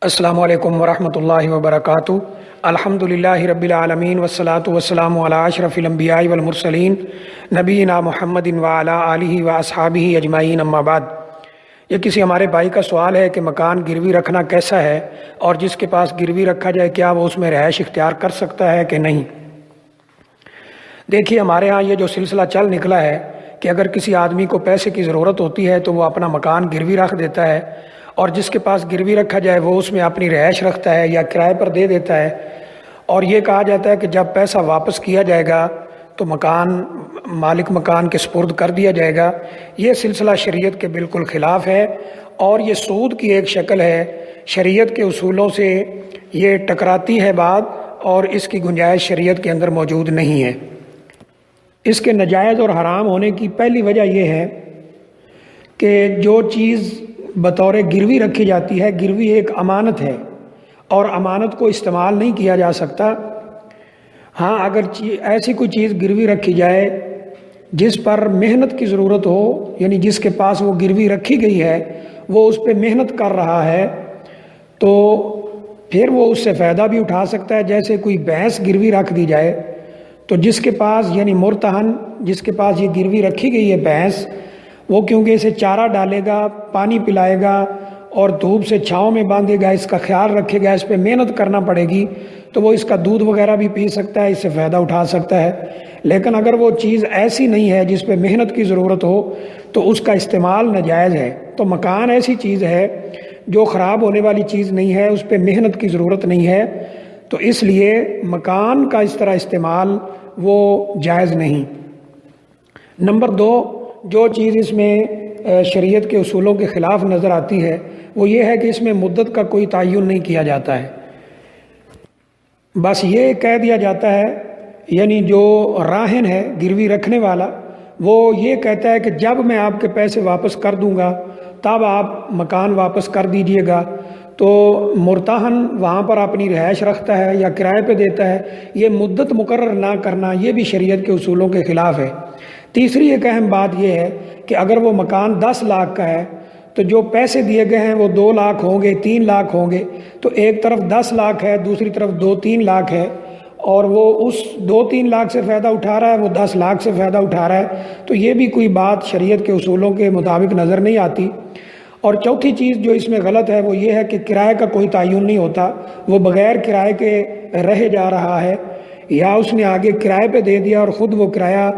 السلام علیکم ورحمۃ اللہ وبرکاتہ۔ الحمد للہ رب العالمین والصلاة والسلام علی اشرف الانبیاء والمرسلین نبینا محمد وعلی آلہ واصحابہ اجمعین، اما بعد۔ یہ کسی ہمارے بھائی کا سوال ہے کہ مکان گروی رکھنا کیسا ہے، اور جس کے پاس گروی رکھا جائے کیا وہ اس میں رہائش اختیار کر سکتا ہے کہ نہیں۔ دیکھیے، ہمارے ہاں یہ جو سلسلہ چل نکلا ہے کہ اگر کسی آدمی کو پیسے کی ضرورت ہوتی ہے تو وہ اپنا مکان گروی رکھ دیتا ہے، اور جس کے پاس گروی رکھا جائے وہ اس میں اپنی رہائش رکھتا ہے یا کرائے پر دے دیتا ہے، اور یہ کہا جاتا ہے کہ جب پیسہ واپس کیا جائے گا تو مالک مکان کے سپرد کر دیا جائے گا۔ یہ سلسلہ شریعت کے بالکل خلاف ہے، اور یہ سود کی ایک شکل ہے۔ شریعت کے اصولوں سے یہ ٹکراتی ہے بات، اور اس کی گنجائش شریعت کے اندر موجود نہیں ہے۔ اس کے ناجائز اور حرام ہونے کی پہلی وجہ یہ ہے کہ جو چیز بطور گروی رکھی جاتی ہے، گروی ایک امانت ہے اور امانت کو استعمال نہیں کیا جا سکتا۔ ہاں، اگر ایسی کوئی چیز گروی رکھی جائے جس پر محنت کی ضرورت ہو، یعنی جس کے پاس وہ گروی رکھی گئی ہے وہ اس پہ محنت کر رہا ہے، تو پھر وہ اس سے فائدہ بھی اٹھا سکتا ہے۔ جیسے کوئی بھینس گروی رکھ دی جائے تو جس کے پاس، یعنی مرتہن جس کے پاس یہ گروی رکھی گئی ہے بھینس، وہ کیونکہ اسے چارہ ڈالے گا، پانی پلائے گا اور دھوپ سے چھاؤں میں باندھے گا، اس کا خیال رکھے گا، اس پہ محنت کرنا پڑے گی، تو وہ اس کا دودھ وغیرہ بھی پی سکتا ہے، اس سے فائدہ اٹھا سکتا ہے۔ لیکن اگر وہ چیز ایسی نہیں ہے جس پہ محنت کی ضرورت ہو تو اس کا استعمال ناجائز ہے۔ تو مکان ایسی چیز ہے جو خراب ہونے والی چیز نہیں ہے، اس پہ محنت کی ضرورت نہیں ہے، تو اس لیے مکان کا اس طرح استعمال وہ جائز نہیں۔ نمبر 2، جو چیز اس میں شریعت کے اصولوں کے خلاف نظر آتی ہے وہ یہ ہے کہ اس میں مدت کا کوئی تعین نہیں کیا جاتا ہے۔ بس یہ کہہ دیا جاتا ہے، یعنی جو راہن ہے گروی رکھنے والا، وہ یہ کہتا ہے کہ جب میں آپ کے پیسے واپس کر دوں گا تب آپ مکان واپس کر دیجئے گا، تو مرتہن وہاں پر اپنی رہائش رکھتا ہے یا کرائے پہ دیتا ہے۔ یہ مدت مقرر نہ کرنا یہ بھی شریعت کے اصولوں کے خلاف ہے۔ تیسری ایک اہم بات یہ ہے کہ اگر وہ مکان 10 لاکھ کا ہے تو جو پیسے دیے گئے ہیں وہ 2 لاکھ ہوں گے، 3 لاکھ ہوں گے، تو ایک طرف 10 لاکھ ہے، دوسری طرف 2-3 لاکھ ہے، اور وہ اس 2-3 لاکھ سے فائدہ اٹھا رہا ہے، وہ 10 لاکھ سے فائدہ اٹھا رہا ہے، تو یہ بھی کوئی بات شریعت کے اصولوں کے مطابق نظر نہیں آتی۔ اور چوتھی چیز جو اس میں غلط ہے وہ یہ ہے کہ کرائے کا کوئی تعین نہیں ہوتا، وہ بغیر کرائے کے رہے جا رہا ہے، یا اس نے آگے کرائے پہ دے دیا اور خود وہ کرایہ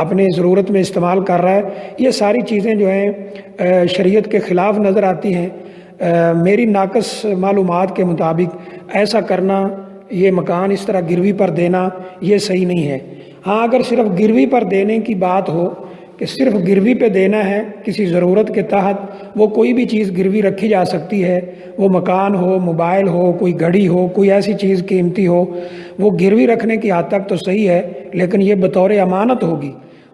اپنے ضرورت میں استعمال کر رہا ہے۔ یہ ساری چیزیں جو ہیں شریعت کے خلاف نظر آتی ہیں۔ میری ناقص معلومات کے مطابق ایسا کرنا، یہ مکان اس طرح گروی پر دینا، یہ صحیح نہیں ہے۔ ہاں، اگر صرف گروی پر دینے کی بات ہو کہ صرف گروی پہ دینا ہے کسی ضرورت کے تحت، وہ کوئی بھی چیز گروی رکھی جا سکتی ہے، وہ مکان ہو، موبائل ہو، کوئی گھڑی ہو، کوئی ایسی چیز قیمتی ہو، وہ گروی رکھنے کی حد تک تو صحیح ہے، لیکن یہ بطور امانت ہوگی۔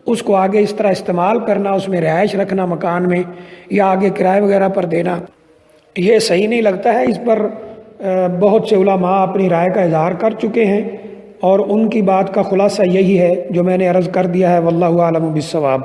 اس کو آگے اس طرح استعمال کرنا، اس میں رہائش رکھنا مکان میں، یا آگے کرائے وغیرہ پر دینا، یہ صحیح نہیں لگتا ہے۔ اس پر بہت سے علماء اپنی رائے کا اظہار کر چکے ہیں، اور ان کی بات کا خلاصہ یہی ہے جو میں نے عرض کر دیا ہے۔ واللہ اعلم بالصواب۔